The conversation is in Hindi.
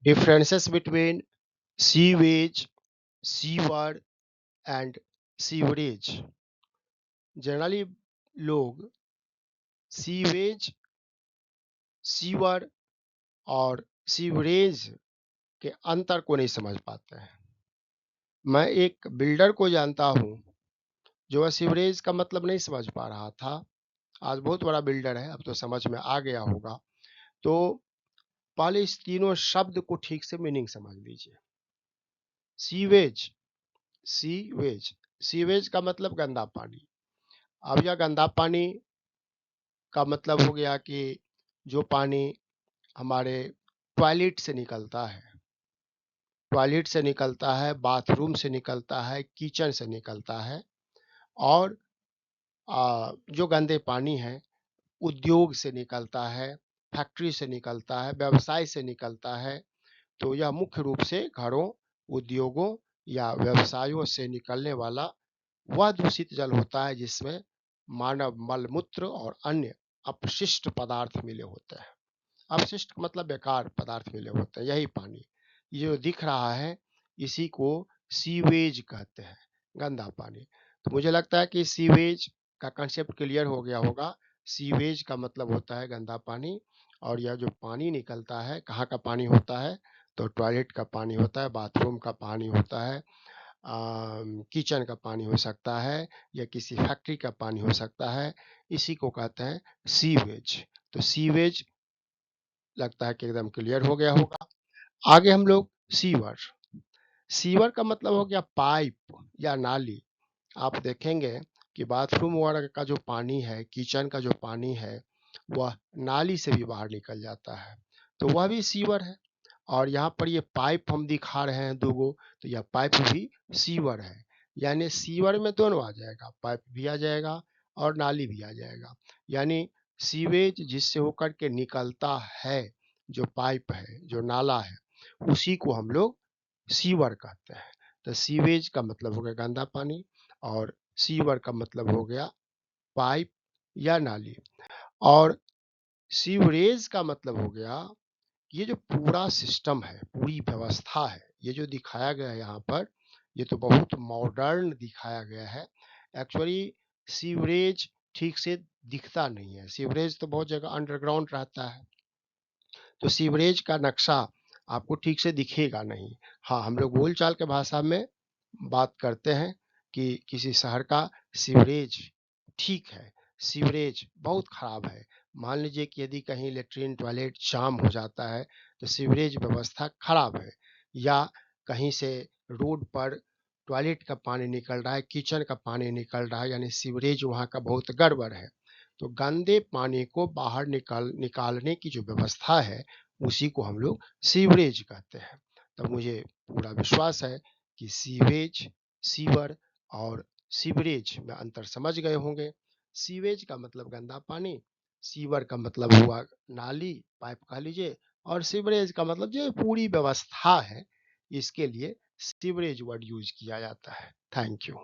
Differences between sewage, sewer and sewerage. Generally लोग सीवेज, सीवर और सीवरेज के अंतर को नहीं समझ पाते हैं। मैं एक बिल्डर को जानता हूँ जो सीवरेज का मतलब नहीं समझ पा रहा था। आज बहुत बड़ा बिल्डर है, अब तो समझ में आ गया होगा। तो पहले इस तीनों शब्द को ठीक से मीनिंग समझ लीजिए। सीवेज, सीवेज, सीवेज का मतलब गंदा पानी। अब यह गंदा पानी का मतलब हो गया कि जो पानी हमारे टॉयलेट से निकलता है, टॉयलेट से निकलता है, बाथरूम से निकलता है, किचन से निकलता है। और जो गंदे पानी है उद्योग से निकलता है, फैक्ट्री से निकलता है, व्यवसाय से निकलता है। तो यह मुख्य रूप से घरों, उद्योगों या व्यवसायों से निकलने वाला वह दूषित जल होता है जिसमें मानव मल-मूत्र और अन्य अपशिष्ट पदार्थ मिले होते हैं। अपशिष्ट मतलब बेकार पदार्थ मिले होते हैं, यही पानी। ये जो दिख रहा है इसी को सीवेज कहते हैं, गंदा पानी। तो मुझे लगता है कि सीवेज का कांसेप्ट क्लियर हो गया होगा। सीवेज का मतलब होता है गंदा पानी, और यह जो पानी निकलता है कहाँ का पानी होता है, तो टॉयलेट का पानी होता है, बाथरूम का पानी होता है, किचन का पानी हो सकता है, या किसी फैक्ट्री का पानी हो सकता है। इसी को कहते हैं सीवेज। तो सीवेज लगता है कि एकदम क्लियर हो गया होगा। आगे हम लोग सीवर। सीवर का मतलब हो गया पाइप या नाली। आप देखेंगे कि बाथरूम वगैरह का जो पानी है, किचन का जो पानी है, वह नाली से भी बाहर निकल जाता है, तो वह भी सीवर है। और यहाँ पर ये पाइप हम दिखा रहे हैं 2 गो, तो यह पाइप भी सीवर है। यानी सीवर में दोनों आ जाएगा, पाइप भी आ जाएगा और नाली भी आ जाएगा। यानी सीवेज जिससे होकर के निकलता है, जो पाइप है, जो नाला है, उसी को हम लोग सीवर कहते हैं। तो सीवेज का मतलब हो गया गंदा पानी, और सीवर का मतलब हो गया पाइप या नाली। और सीवरेज का मतलब हो गया ये जो पूरा सिस्टम है, पूरी व्यवस्था है, ये जो दिखाया गया है यहाँ पर, ये तो बहुत मॉडर्न दिखाया गया है। एक्चुअली सीवरेज ठीक से दिखता नहीं है, सीवरेज तो बहुत जगह अंडरग्राउंड रहता है, तो सीवरेज का नक्शा आपको ठीक से दिखेगा नहीं। हाँ, हम लोग बोलचाल के भाषा में बात करते हैं कि किसी शहर का सीवरेज ठीक है, सीवरेज बहुत खराब है। मान लीजिए कि यदि कहीं लेट्रिन टॉयलेट जाम हो जाता है, तो सीवरेज व्यवस्था खराब है। या कहीं से रोड पर टॉयलेट का पानी निकल रहा है, किचन का पानी निकल रहा है, यानी सीवरेज वहाँ का बहुत गड़बड़ है। तो गंदे पानी को बाहर निकालने की जो व्यवस्था है, उसी को हम लोग सीवरेज कहते हैं। तो मुझे पूरा विश्वास है कि सीवेज, सीवर और सीवरेज में अंतर समझ गए होंगे। सीवेज का मतलब गंदा पानी, सीवर का मतलब हुआ नाली, पाइप कह लीजिए, और सीवरेज का मतलब जो पूरी व्यवस्था है, इसके लिए सीवरेज वर्ड यूज किया जाता है। Thank you.